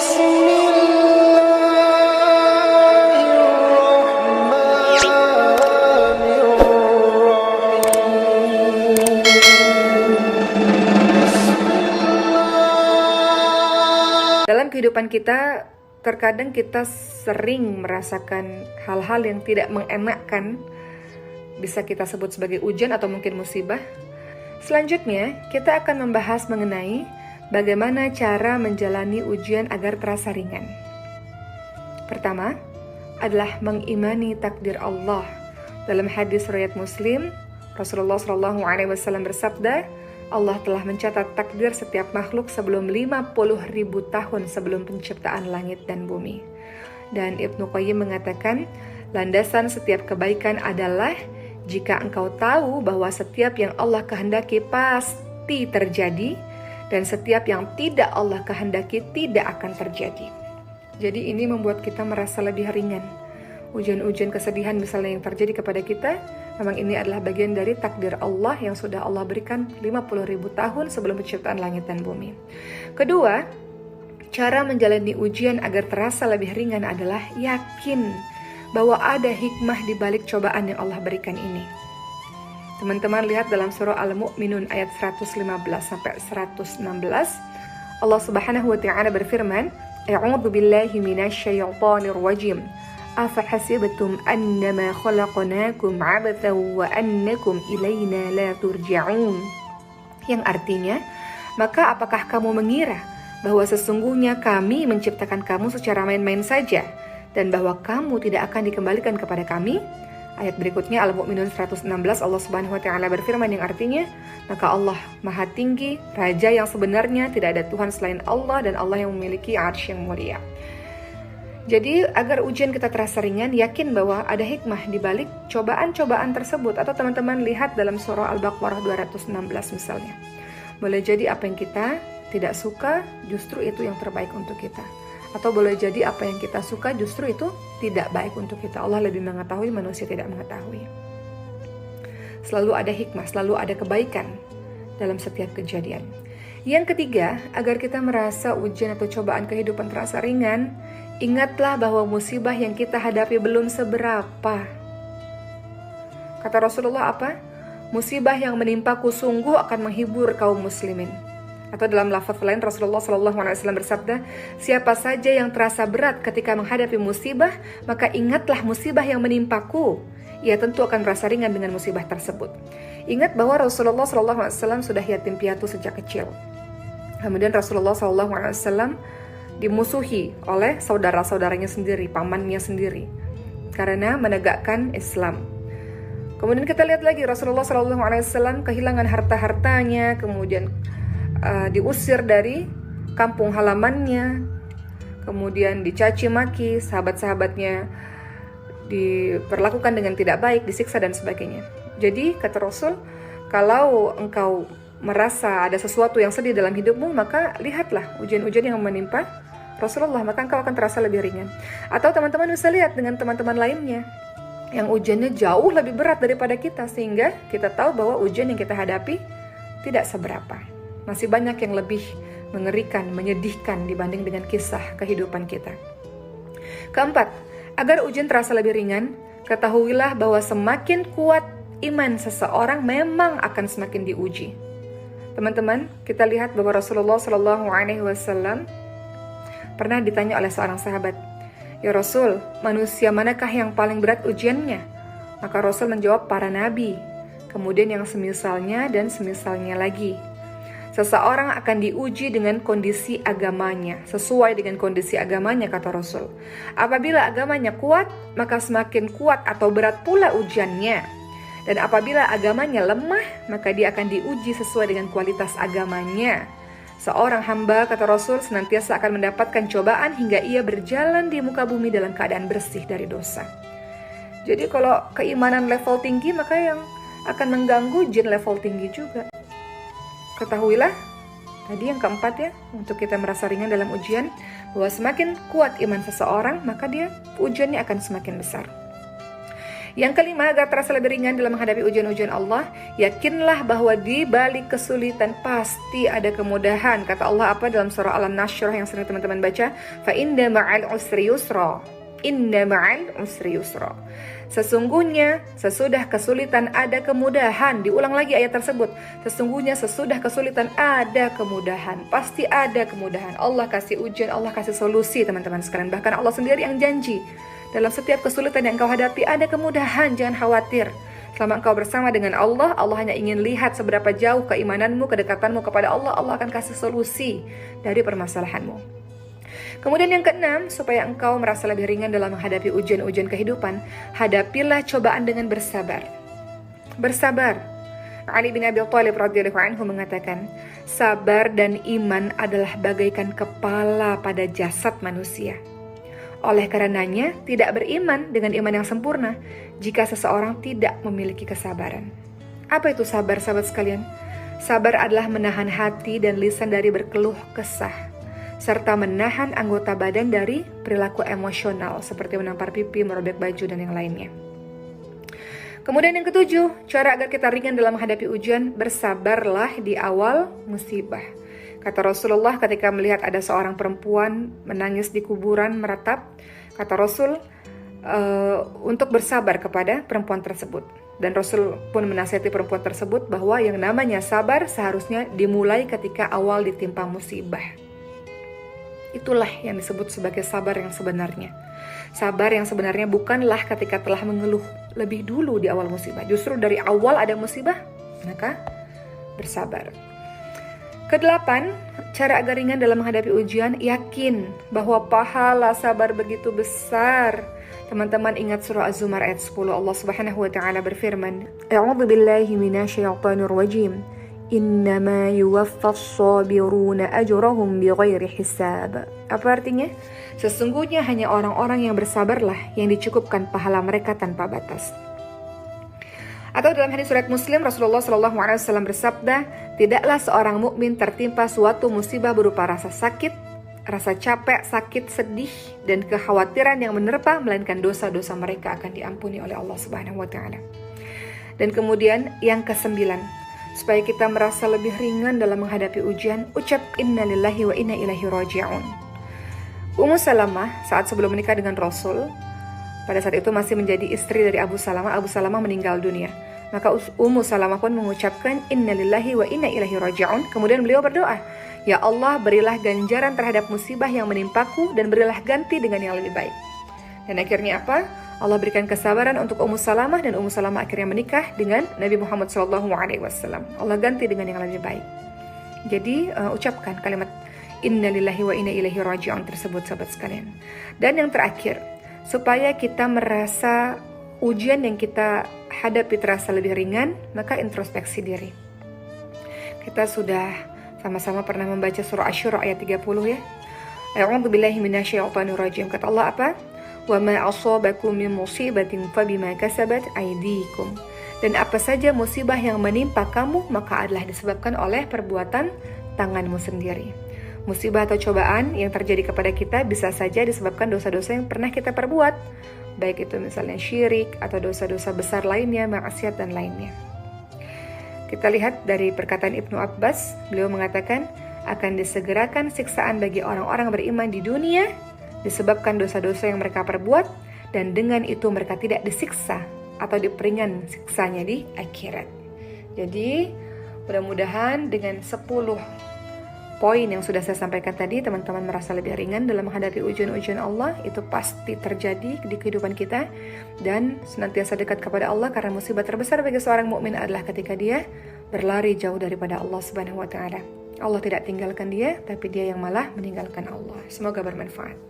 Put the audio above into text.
Dalam kehidupan kita, terkadang kita sering merasakan hal-hal yang tidak mengenakkan, bisa kita sebut sebagai ujian atau mungkin musibah. Selanjutnya, kita akan membahas mengenai bagaimana cara menjalani ujian agar terasa ringan. Pertama, adalah mengimani takdir Allah. Dalam hadis riwayat Muslim, Rasulullah SAW bersabda, Allah telah mencatat takdir setiap makhluk sebelum 50.000 tahun sebelum penciptaan langit dan bumi. Dan Ibnu Qayyim mengatakan, landasan setiap kebaikan adalah jika engkau tahu bahwa setiap yang Allah kehendaki pasti terjadi, dan setiap yang tidak Allah kehendaki tidak akan terjadi. Jadi ini membuat kita merasa lebih ringan. Ujian-ujian kesedihan misalnya yang terjadi kepada kita, memang ini adalah bagian dari takdir Allah yang sudah Allah berikan 50.000 tahun sebelum penciptaan langit dan bumi. Kedua, cara menjalani ujian agar terasa lebih ringan adalah yakin bahwa ada hikmah di balik cobaan yang Allah berikan ini. Teman-teman lihat dalam surah Al-Mu'minun ayat 115 sampai 116, Allah Subhanahu wa taala berfirman, "A'udzu billahi minasyaitonir rajim. Afahasibtum annama khalaqnakum 'abathan wa annakum ilaina la turja'un." Yang artinya, maka apakah kamu mengira bahwa sesungguhnya kami menciptakan kamu secara main-main saja dan bahwa kamu tidak akan dikembalikan kepada kami? Ayat berikutnya Al-Mu'minun 116, Allah Subhanahu wa taala berfirman yang artinya, maka Allah Maha Tinggi, Raja yang sebenarnya, tidak ada Tuhan selain Allah, dan Allah yang memiliki arsy yang mulia. Jadi agar ujian kita terasa ringan, yakin bahwa ada hikmah di balik cobaan-cobaan tersebut. Atau teman-teman lihat dalam surah Al-Baqarah 216 misalnya. Boleh jadi apa yang kita tidak suka justru itu yang terbaik untuk kita. Atau boleh jadi apa yang kita suka justru itu tidak baik untuk kita. Allah lebih mengetahui, manusia tidak mengetahui. Selalu ada hikmah, selalu ada kebaikan dalam setiap kejadian. Yang ketiga, agar kita merasa ujian atau cobaan kehidupan terasa ringan, ingatlah bahwa musibah yang kita hadapi belum seberapa. Kata Rasulullah apa? Musibah yang menimpaku sungguh akan menghibur kaum muslimin. Atau dalam lafaz lain Rasulullah SAW bersabda, siapa saja yang terasa berat ketika menghadapi musibah, maka ingatlah musibah yang menimpaku. Ia tentu akan merasa ringan dengan musibah tersebut. Ingat bahwa Rasulullah SAW sudah yatim piatu sejak kecil. Kemudian Rasulullah SAW dimusuhi oleh saudara-saudaranya sendiri, pamannya sendiri, karena menegakkan Islam. Kemudian kita lihat lagi Rasulullah SAW kehilangan harta-hartanya, kemudian diusir dari kampung halamannya, kemudian dicaci maki, sahabat-sahabatnya diperlakukan dengan tidak baik, disiksa dan sebagainya. Jadi kata Rasul, kalau engkau merasa ada sesuatu yang sedih dalam hidupmu, maka lihatlah ujian-ujian yang menimpa Rasulullah, maka engkau akan terasa lebih ringan. Atau teman-teman bisa lihat dengan teman-teman lainnya yang ujiannya jauh lebih berat daripada kita, sehingga kita tahu bahwa ujian yang kita hadapi tidak seberapa. Masih banyak yang lebih mengerikan, menyedihkan dibanding dengan kisah kehidupan kita. Keempat, agar ujian terasa lebih ringan, ketahuilah bahwa semakin kuat iman seseorang memang akan semakin diuji. Teman-teman, kita lihat bahwa Rasulullah SAW pernah ditanya oleh seorang sahabat, "Ya Rasul, manusia manakah yang paling berat ujiannya?" Maka Rasul menjawab, para nabi, kemudian yang semisalnya dan semisalnya lagi. Seseorang akan diuji dengan kondisi agamanya, sesuai dengan kondisi agamanya, kata Rasul. Apabila agamanya kuat, maka semakin kuat atau berat pula ujiannya. Dan apabila agamanya lemah, maka dia akan diuji sesuai dengan kualitas agamanya. Seorang hamba, kata Rasul, senantiasa akan mendapatkan cobaan hingga ia berjalan di muka bumi dalam keadaan bersih dari dosa. Jadi kalau keimanan level tinggi, maka yang akan mengganggu jin level tinggi juga. Ketahuilah, tadi yang keempat ya, untuk kita merasa ringan dalam ujian, bahwa semakin kuat iman seseorang, maka dia ujiannya akan semakin besar. Yang kelima, agar terasa lebih ringan dalam menghadapi ujian-ujian Allah, yakinlah bahwa di balik kesulitan pasti ada kemudahan. Kata Allah apa dalam surah Al-Nashr yang sering teman-teman baca? Fa inna ma'al usri yusra. Inna ma'al usri yusra. Sesungguhnya sesudah kesulitan ada kemudahan. Diulang lagi ayat tersebut. Sesungguhnya sesudah kesulitan ada kemudahan. Pasti ada kemudahan. Allah kasih ujian, Allah kasih solusi teman-teman sekalian. Bahkan Allah sendiri yang janji, dalam setiap kesulitan yang engkau hadapi ada kemudahan, jangan khawatir. Selama engkau bersama dengan Allah, Allah hanya ingin lihat seberapa jauh keimananmu, kedekatanmu kepada Allah. Allah akan kasih solusi dari permasalahanmu. Kemudian yang keenam, supaya engkau merasa lebih ringan dalam menghadapi ujian-ujian kehidupan, hadapilah cobaan dengan bersabar. Bersabar. Ali bin Abi Thalib radhiyallahu anhu mengatakan, sabar dan iman adalah bagaikan kepala pada jasad manusia. Oleh karenanya, tidak beriman dengan iman yang sempurna jika seseorang tidak memiliki kesabaran. Apa itu sabar, sahabat sekalian? Sabar adalah menahan hati dan lisan dari berkeluh kesah, serta menahan anggota badan dari perilaku emosional seperti menampar pipi, merobek baju, dan yang lainnya. Kemudian yang ketujuh, cara agar kita ringan dalam menghadapi ujian, bersabarlah di awal musibah. Kata Rasulullah ketika melihat ada seorang perempuan menangis di kuburan meratap, kata Rasul untuk bersabar kepada perempuan tersebut. Dan Rasul pun menasihati perempuan tersebut bahwa yang namanya sabar seharusnya dimulai ketika awal ditimpa musibah. Itulah yang disebut sebagai sabar yang sebenarnya. Sabar yang sebenarnya bukanlah ketika telah mengeluh lebih dulu di awal musibah. Justru dari awal ada musibah, maka bersabar. Kedelapan, cara agar ringan dalam menghadapi ujian, yakin bahwa pahala sabar begitu besar. Teman-teman ingat surah Az-Zumar ayat 10, Allah Subhanahu wa taala berfirman, A'udzu billahi minasyaitonir rajim. Innama yuwaffas sabiruna ajrahum bighairi hisab. Apa artinya? Sesungguhnya hanya orang-orang yang bersabarlah yang dicukupkan pahala mereka tanpa batas. Atau dalam hadis riwayat Muslim, Rasulullah SAW bersabda, tidaklah seorang mukmin tertimpa suatu musibah berupa rasa sakit, rasa capek, sakit, sedih, dan kekhawatiran yang menerpa, melainkan dosa-dosa mereka akan diampuni oleh Allah Subhanahu wa taala. Dan kemudian yang kesembilan, supaya kita merasa lebih ringan dalam menghadapi ujian, ucap inna lillahi wa inna ilaihi raji'un. Ummu Salamah saat sebelum menikah dengan Rasul, pada saat itu masih menjadi istri dari Abu Salamah. Abu Salamah meninggal dunia. Maka Ummu Salamah pun mengucapkan inna lillahi wa inna ilaihi raji'un. Kemudian beliau berdoa, ya Allah, berilah ganjaran terhadap musibah yang menimpaku dan berilah ganti dengan yang lebih baik. Dan akhirnya apa? Allah berikan kesabaran untuk Ummu Salamah dan Ummu Salamah akhirnya menikah dengan Nabi Muhammad SAW. Allah ganti dengan yang lebih baik. Jadi ucapkan kalimat inna lillahi wa inna ilaihi raji'un tersebut, sahabat sekalian. Dan yang terakhir, supaya kita merasa ujian yang kita hadapi terasa lebih ringan, maka introspeksi diri. Kita sudah sama-sama pernah membaca surah Asy-Syura ayat 30 ya. A'udzu billahi minasyaitonir rajim. Kata Allah apa? Wa ma asabakum min musibatin fabima kasabat aydikum. Dan apa saja musibah yang menimpa kamu, maka adalah disebabkan oleh perbuatan tanganmu sendiri. Musibah atau cobaan yang terjadi kepada kita bisa saja disebabkan dosa-dosa yang pernah kita perbuat, baik itu misalnya syirik atau dosa-dosa besar lainnya, maksiat dan lainnya. Kita lihat dari perkataan Ibnu Abbas, beliau mengatakan akan disegerakan siksaan bagi orang-orang beriman di dunia disebabkan dosa-dosa yang mereka perbuat, dan dengan itu mereka tidak disiksa atau diperingan siksanya di akhirat. Jadi mudah-mudahan dengan 10 poin yang sudah saya sampaikan tadi, teman-teman merasa lebih ringan dalam menghadapi ujian-ujian Allah. Itu pasti terjadi di kehidupan kita, dan senantiasa dekat kepada Allah, karena musibah terbesar bagi seorang mukmin adalah ketika dia berlari jauh daripada Allah Subhanahu wa taala. Allah tidak tinggalkan dia, tapi dia yang malah meninggalkan Allah. Semoga bermanfaat.